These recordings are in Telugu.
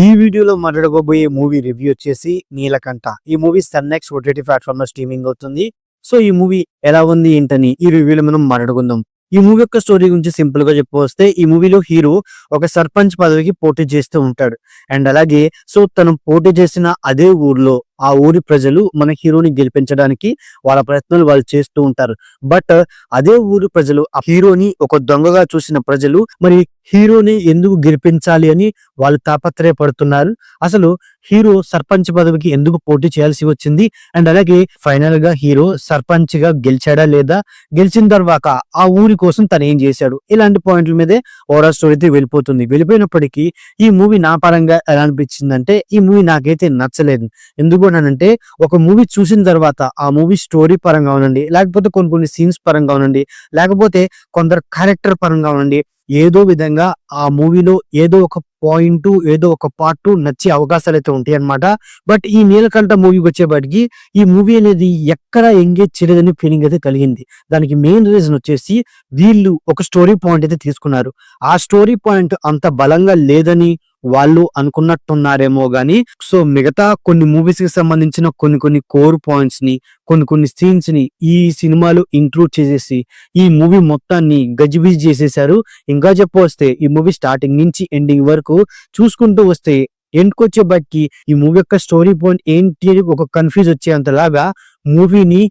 ఈ వీడియోలో మాట్లాడబోయే మూవీ రివ్యూ వచ్చేసి నీలకంఠ. ఈ movie Sun NXT OTT platform లో స్ట్రీమింగ్ అవుతుంది. సో ఈ మూవీ ఎలా ఉంది ఏంటని ఈ రివ్యూలో మనం మాట్లాడుకుందాం. ఈ మూవీ యొక్క స్టోరీ గురించి సింపుల్ గా చెప్పొస్తే, ఈ మూవీలో హీరో ఒక సర్పంచ్ పదవికి పోటీ చేస్తూ ఉంటాడు. అండ్ అలాగే తను పోటీ చేసిన అదే ఊర్లో ఆ ఊరి ప్రజలు మన హీరోని గెలిపించడానికి వాళ్ళ ప్రయత్నాలు వాళ్ళు చేస్తూ ఉంటారు. బట్ అదే ఊరి ప్రజలు ఆ హీరోని ఒక దొంగగా చూసిన ప్రజలు మరి హీరోని ఎందుకు గెలిపించాలి అని వాళ్ళు తాపత్రయపడుతున్నారు. అసలు హీరో సర్పంచ్ పదవికి ఎందుకు పోటీ చేయాల్సి వచ్చింది, అండ్ అలాగే ఫైనల్ గా హీరో సర్పంచ్ గా గెలిచాడా లేదా, గెలిచిన తర్వాత ఆ ఊరి కోసం తను ఏం చేశాడు, ఇలాంటి పాయింట్ల మీదే ఓవరాల్ స్టోరీ అయితే వెళ్ళిపోతుంది. వెళ్ళిపోయినప్పటికీ ఈ మూవీ నా పరంగా ఎలా అనిపించిందంటే, ఈ మూవీ నాకైతే నచ్చలేదు. ఎందుకు అంటే, ఒక మూవీ చూసిన తర్వాత ఆ మూవీ స్టోరీ పరంగా ఉనండి, లేకపోతే కొన్ని సీన్స్ పరంగా ఉనండి, లేకపోతే కొందరు క్యారెక్టర్ పరంగా ఉనండి, ఏదో విధంగా ఆ మూవీలో ఏదో ఒక పాయింట్, ఏదో ఒక పార్ట్ నచ్చే అవకాశాలు అయితే ఉంటాయి అనమాట. బట్ ఈ నీలకంఠ మూవీకి వచ్చేపాటికి ఈ మూవీ అనేది ఎక్కడ ఎంగేజ్ చేయలేదని ఫీలింగ్ అయితే కలిగింది. దానికి మెయిన్ రీజన్ వచ్చేసి, వీళ్ళు ఒక స్టోరీ పాయింట్ అయితే తీసుకున్నారు. ఆ స్టోరీ పాయింట్ అంత బలంగా లేదని వాళ్ళు అనుకున్నట్టున్నారేమో గాని, మిగతా కొన్ని మూవీస్ కి సంబంధించిన కొన్ని కోర్ పాయింట్స్ ని, కొన్ని సీన్స్ ని ఈ సినిమాలో ఇంక్లూడ్ చేసేసి ఈ మూవీ మొత్తాన్ని గజిబిజి చేసేసారు. ఇంకా చెప్పొస్తే ఈ మూవీ స్టార్టింగ్ నుంచి ఎండింగ్ వరకు చూసుకుంటూ వస్తే, ఎండ్కొచ్చే బట్టి ఈ మూవీ యొక్క స్టోరీ పాయింట్ ఏంటి అని ఒక కన్ఫ్యూజ్ వచ్చేంతలాగా మూవీని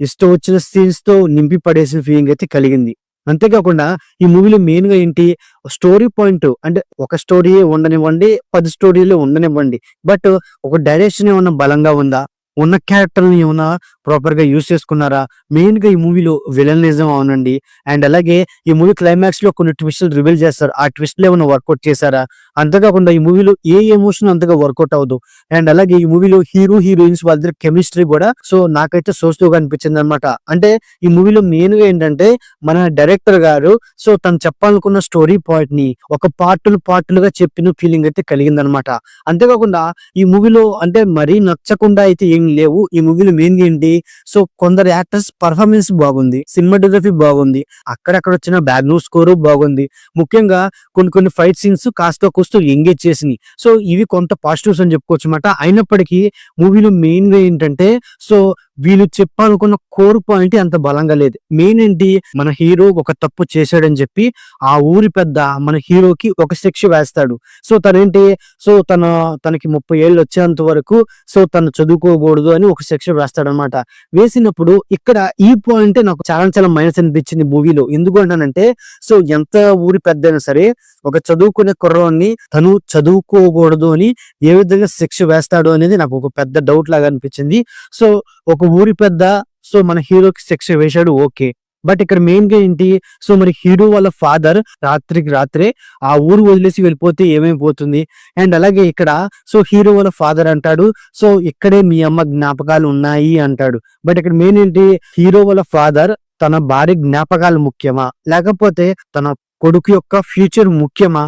ఇష్టం వచ్చిన సీన్స్ తో నింపి పడేసిన ఫీలింగ్ అయితే కలిగింది. అంతేకాకుండా ఈ మూవీలో మెయిన్ గా ఏంటి, స్టోరీ పాయింట్ అంటే ఒక స్టోరీ ఉండనివ్వండి, 10 స్టోరీలు ఉండనివ్వండి, బట్ ఒక డైరెక్షన్ ఏమన్నా బలంగా ఉందా, ఉన్న క్యారెక్టర్ని ఏమన్నా ప్రాపర్ గా యూజ్ చేసుకున్నారా, మెయిన్ గా ఈ మూవీలో విలనిజం అవునండి, అండ్ అలాగే ఈ మూవీ క్లైమాక్స్ లో కొన్ని ట్విస్టులు రివీల్ చేస్తారు, ఆ ట్విస్ట్లు ఏమైనా వర్కౌట్ చేశారా, అంతేకాకుండా ఈ మూవీలో ఏ ఎమోషన్ అంతగా వర్కౌట్ అవ్వదు. అండ్ అలాగే ఈ మూవీలో హీరో హీరోయిన్స్ వాళ్ళ కెమిస్ట్రీ కూడా నాకైతే సోస్తుగా అనిపించింది అనమాట. అంటే ఈ మూవీలో మెయిన్ గా ఏంటంటే, మన డైరెక్టర్ గారు తను చెప్పాలనుకున్న స్టోరీ పాయింట్ ని ఒక పార్టులుగా చెప్పిన ఫీలింగ్ అయితే కలిగింది అనమాట. అంతేకాకుండా ఈ మూవీలో అంటే మరీ నచ్చకుండా అయితే ఏం లేవు. ఈ మూవీలో మెయిన్ ఏంటి, కొందరు యాక్టర్స్ పర్ఫార్మెన్స్ బాగుంది, సినిమాటోగ్రఫీ బాగుంది, అక్కడక్కడ వచ్చిన బ్యాక్గ్రౌండ్ స్కోర్ బాగుంది, ముఖ్యంగా కొన్ని ఫైట్ సీన్స్ కాస్త కూస్తూ ఎంగేజ్ చేసినాయి. ఇవి కొంత పాజిటివ్స్ అని చెప్పుకోవచ్చు అనమాట. అయినప్పటికీ మూవీలో మెయిన్ గా ఏంటంటే, వీళ్ళు చెప్పాలనుకున్న కోర్ పాయింట్ అంత బలంగా లేదు. మెయిన్ ఏంటి, మన హీరో ఒక తప్పు చేశాడని చెప్పి ఆ ఊరి పెద్ద మన హీరోకి ఒక శిక్ష వేస్తాడు. తనేంటి, తనకి 30 ఏళ్ళు వచ్చేంత వరకు తను చదువుకోకూడదు అని ఒక శిక్ష వేస్తాడనమాట. వేసినప్పుడు ఇక్కడ ఈ పాయింట్ నాకు చాలా మైనస్ అనిపించింది మూవీలో. ఎందుకు అంటానంటే, ఎంత ఊరి పెద్ద అయినా సరే ఒక చదువుకునే కుర్రాన్ని తను చదువుకోకూడదు అని ఏ విధంగా శిక్ష వేస్తాడు అనేది నాకు ఒక పెద్ద డౌట్ లాగా అనిపించింది. ఒక ఊరి పెద్ద మన హీరోకి శిక్ష వేశాడు, ఓకే. బట్ ఇక్కడ మెయిన్ గా ఏంటి, మరి హీరో వాళ్ళ ఫాదర్ రాత్రికి రాత్రే ఆ ఊరు వదిలేసి వెళ్ళిపోతే ఏమైపోతుంది, అండ్ అలాగే ఇక్కడ హీరో వాళ్ళ ఫాదర్ అంటాడు, ఇక్కడే మీ అమ్మ జ్ఞాపకాలు ఉన్నాయి అంటాడు. బట్ ఇక్కడ మెయిన్ ఏంటి, హీరో వాళ్ళ ఫాదర్ తన భార్య జ్ఞాపకాలు ముఖ్యమా, లేకపోతే తన కొడుకు యొక్క ఫ్యూచర్ ముఖ్యమా?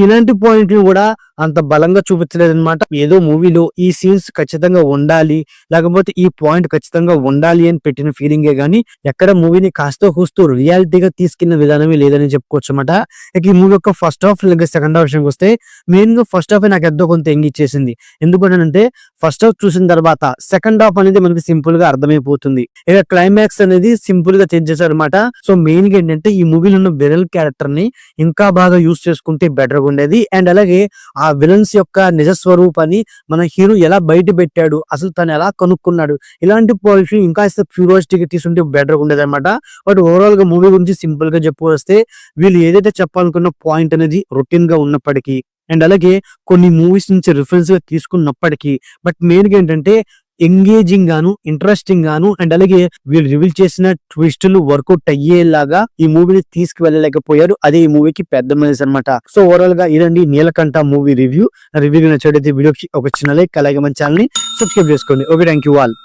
ఇలాంటి పాయింట్ కూడా అంత బలంగా చూపించలేదు అనమాట. ఏదో మూవీలో ఈ సీన్స్ ఖచ్చితంగా ఉండాలి, లేకపోతే ఈ పాయింట్ ఖచ్చితంగా ఉండాలి అని పెట్టిన ఫీలింగే గానీ, ఎక్కడ మూవీని కాస్త కూస్తూ రియాలిటీగా తీసుకున్న విధానమే లేదని చెప్పుకోవచ్చు అనమాట. ఇక ఈ మూవీ యొక్క ఫస్ట్ హాఫ్ లేదా సెకండ్ హాఫ్ విషయానికి వస్తే, మెయిన్ గా ఫస్ట్ హాఫ్ నాకు ఎంతో కొంత ఎంగిచ్చేసింది. ఎందుకంటే ఫస్ట్ హాఫ్ చూసిన తర్వాత సెకండ్ హాఫ్ అనేది మనకి సింపుల్ గా అర్థమైపోతుంది. ఇక క్లైమాక్స్ అనేది సింపుల్ గా తెచ్చేసారు అనమాట. మెయిన్ గా ఏంటంటే, ఈ మూవీలో ఉన్న విరల్ క్యారెక్టర్ ని ఇంకా బాగా యూజ్ చేసుకుంటే బెటర్ గా ఉండేది. అండ్ అలాగే ఆ విలన్స్ యొక్క నిజ స్వరూపాన్ని మన హీరో ఎలా బయట పెట్టాడు, అసలు తను ఎలా కనుక్కున్నాడు, ఇలాంటి పాయింట్స్ ఇంకా క్యూరియాసిటీగా తీసుకుంటే బెటర్ గా ఉండేది అనమాట. బట్ ఓవరాల్ గా మూవీ గురించి సింపుల్ గా చెప్పొస్తే, వీళ్ళు ఏదైతే చెప్పాలనుకున్న పాయింట్ అనేది రొటీన్ గా ఉన్నప్పటికీ, అండ్ అలాగే కొన్ని మూవీస్ నుంచి రిఫరెన్స్ గా తీసుకున్నప్పటికీ, బట్ మెయిన్ గా ఏంటంటే ఎంగేజింగ్ గాను, ఇంట్రెస్టింగ్ గాను, అండ్ అలాగే వీళ్ళు రివీల్ చేసిన ట్విస్టులు వర్కౌట్ అయ్యేలాగా ఈ మూవీని తీసుకువెళ్ళలేకపోయారు. అదే ఈ మూవీకి పెద్ద మైనస్ అనమాట. ఓవరాల్ గా ఇదండి నీలకంఠ మూవీ రివ్యూ. నచ్చినట్లయితే వీడియోకి ఒక చిన్న లైక్, అలాగే మన ఛానల్ ని సబ్స్క్రైబ్ చేసుకోండి. Okay, thank you all.